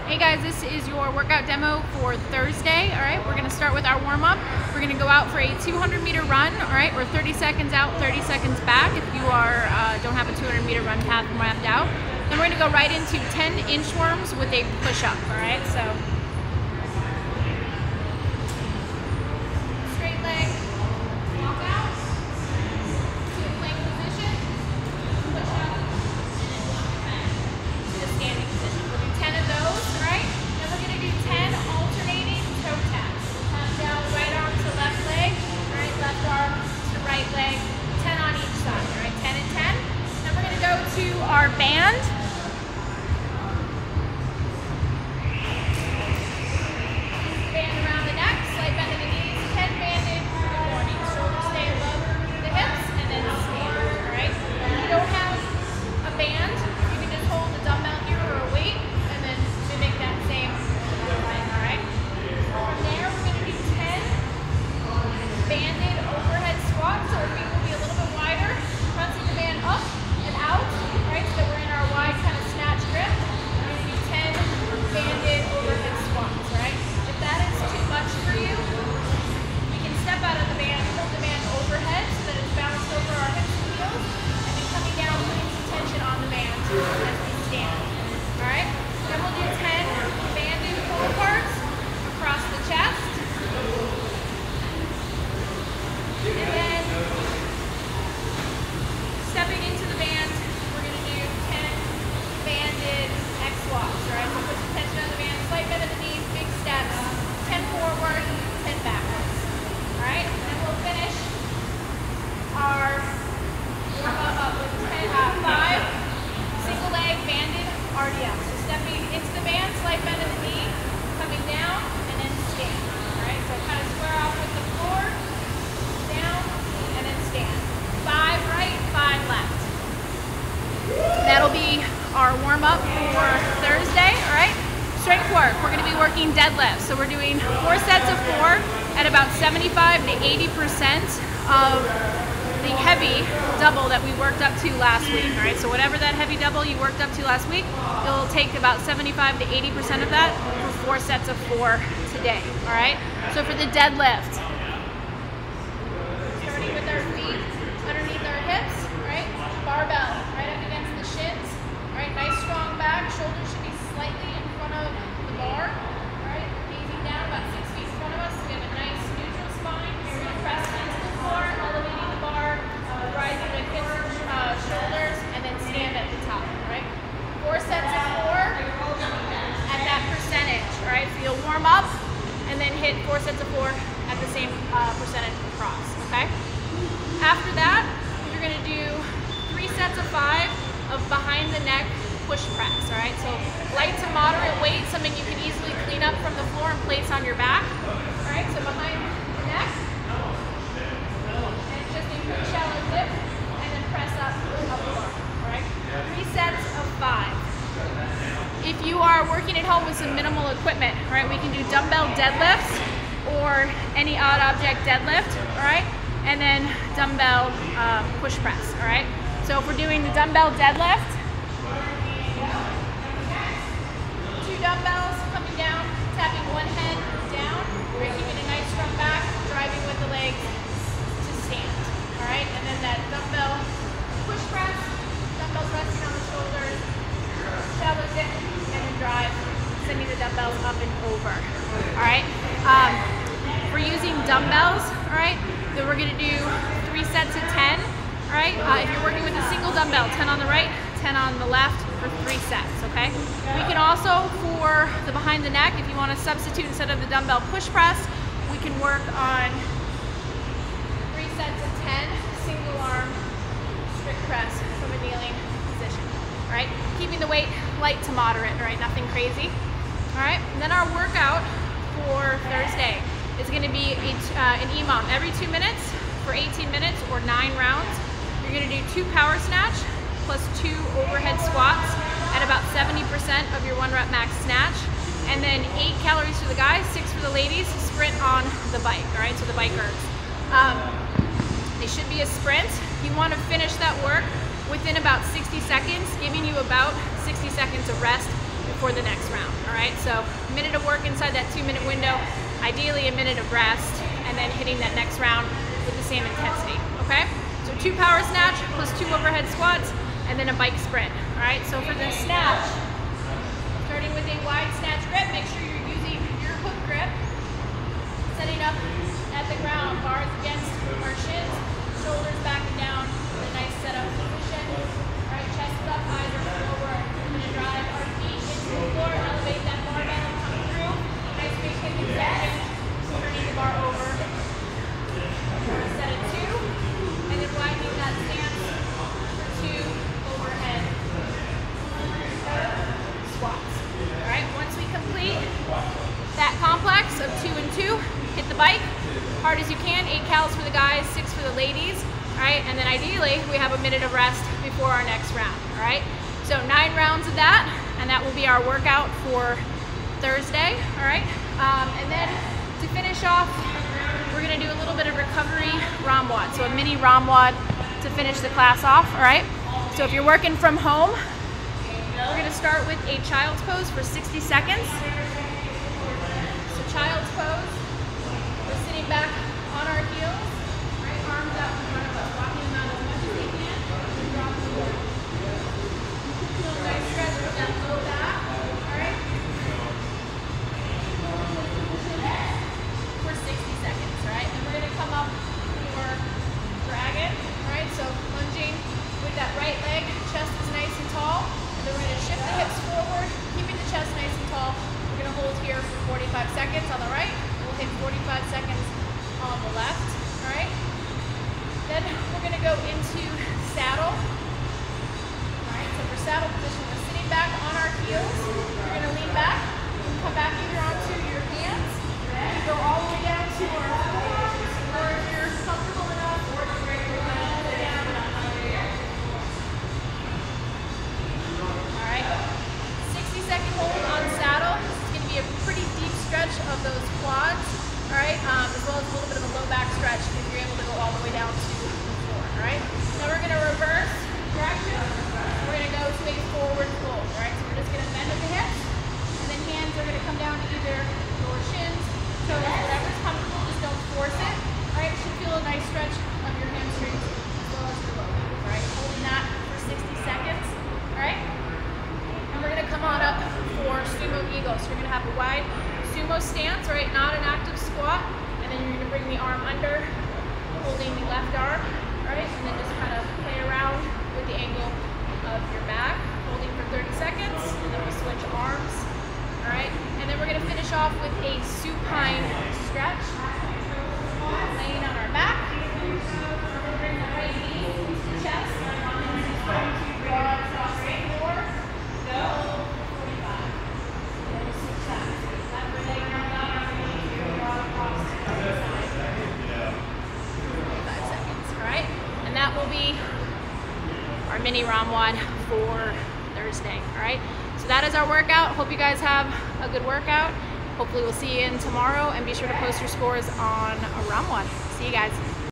Hey guys, this is your workout demo for Thursday. All right, we're gonna start with our warm up. We're gonna go out for a 200-meter run. All right, we're 30 seconds out, 30 seconds back if you don't have a 200-meter run path mapped out. Then we're gonna go right into 10 inchworms with a push-up. All right, so straight leg, walk out to a plank position, push up, to the standing position. We'll do 10 of those. All right, then we're gonna do 10 alternating toe taps. Tap down, right arm to left leg, all right, left arm to right leg, 10 on each side. All right, 10 and 10. Then we're gonna go to our band. That'll be our warm-up for Thursday, all right? Strength work, we're gonna be working deadlifts. So we're doing 4 sets of 4 at about 75 to 80% of the heavy double that we worked up to last week, all right? So whatever that heavy double you worked up to last week, you'll take about 75 to 80% of that for 4 sets of 4 today, all right? So for the deadlift, starting with our feet underneath our hips, right? Barbell, right up against the shins. All right, nice strong back. Shoulders should be slightly in front of the bar. All right, gazing down about 6 feet in front of us. So we have a nice neutral spine. We're going to press into the floor, elevating the bar, rising with hips, shoulders, and then stand at the top. All right, 4 sets of 4 at that percentage. All right, so you'll warm up and then hit 4 sets of 4 at the same percentage across. Okay. After that, you're going to do 3 sets of 5 of behind the neck push press, all right? So light to moderate weight, something you can easily clean up from the floor and place on your back, all right? So behind the neck, and just a quick shallow dip, and then press up more, all right? 3 sets of 5. If you are working at home with some minimal equipment, all right, we can do dumbbell deadlifts or any odd object deadlift, all right? And then dumbbell push press, all right? So if we're doing the dumbbell deadlift, 2 dumbbells coming down, tapping one head down, right, keeping a nice strong back, driving with the legs to stand, all right? And then that dumbbell push press, dumbbells resting on the shoulders, shallow dip, and then drive, sending the dumbbells up and over, all right? We're using dumbbells, all right? Then we're gonna do 3 sets of 10, all right? If you're working with a single dumbbell, 10 on the right, 10 on the left for 3 sets, okay? We can also, for the behind the neck, if you wanna substitute instead of the dumbbell push press, we can work on 3 sets of 10 single arm strict press from a kneeling position, all right? Keeping the weight light to moderate, all right? Nothing crazy, all right? And then our workout for Thursday is going to be an EMOM every 2 minutes for 18 minutes or 9 rounds. You're going to do 2 power snatch plus 2 overhead squats at about 70% of your 1 rep max snatch. And then 8 calories for the guys, 6 for the ladies, sprint on the bike, all right, so the bike ergs. They should be a sprint. You want to finish that work within about 60 seconds, giving you about 60 seconds of rest before the next round, all right? So a minute of work inside that 2-minute window, ideally a minute of rest, and then hitting that next round with the same intensity, okay? So 2 power snatch plus 2 overhead squats, and then a bike sprint, all right? So for the snatch, starting with a wide snatch grip, make sure you're using your hook grip, setting up at the ground, bars against our shins, shoulders back and down, with a nice setup position. All right, chest is up, eyes are forward. We're gonna drive our feet into the floor, elevate that barbell and come through. Nice big kick and extension, turning the bar over. For a set of 2, and then widening that stance for 2 overhead squats. All right, once we complete that complex of 2 and 2, hit the bike, hard as you can, 8 cals for the guys, 6 for the ladies, all right? And then ideally, we have a minute of rest before our next round, all right? So 9 rounds of that, and that will be our workout for Thursday, all right? And then to finish off, we're gonna do a little bit of recovery ROM WOD, so a mini ROM WOD to finish the class off, all right? So if you're working from home, we're gonna start with a child's pose for 60 seconds. So child's pose, we're sitting back on our heels, right, arms out in front of us, walking them out as much as we can, and drop the board. Feel a nice stretch with that low back, all right? For 60 seconds, right? And we're gonna come up for dragon, all right? So lunging with that right leg, chest is nice and tall, and then we're gonna shift the hips forward, keeping the chest nice and tall. We're gonna hold here for 45 seconds on the right, we'll hit 45 seconds on the left, all right? Then we're gonna go into saddle. All right, so for saddle position, we're sitting back on our heels. We're gonna lean back, come back either onto your hands, and go all the way down to our forearms, or if you're comfortable enough, or all the way down and up. All right, 60-second hold on saddle. This is gonna be a pretty deep stretch of those quads, all right, as well as a little bit of a low back stretch if you're able to go all the way down to the floor, all right? Now we're gonna reverse direction. We're gonna go to a forward fold, all right? So we're just gonna bend at the hips, and then hands are gonna come down to either your shins, toes, whatever's comfortable, just don't force it, all right? You should feel a nice stretch of your hamstrings as well as your low back, all right? Holding that for 60 seconds, all right? And we're gonna come on up for sumo eagle. So you're gonna have a wide sumo stance, right? Not an active squat. And then you're gonna bring the arm under, holding the left arm, right? And then just kind of play around with the angle of your back, holding for 30 seconds. And then we'll switch arms, all right? And then we're gonna finish off with a supine stretch. Laying on our back. Bring the right knee to the chest. Draw across the floor. Go. 45. Then switch that. Left leg down, draw across to the other side. 45 seconds, all right? And that will be our mini ROM WOD for Thursday, all right? So that is our workout. Hope you guys have a good workout. Hopefully we'll see you in tomorrow, and be sure to post your scores on a ROM WOD. See you guys.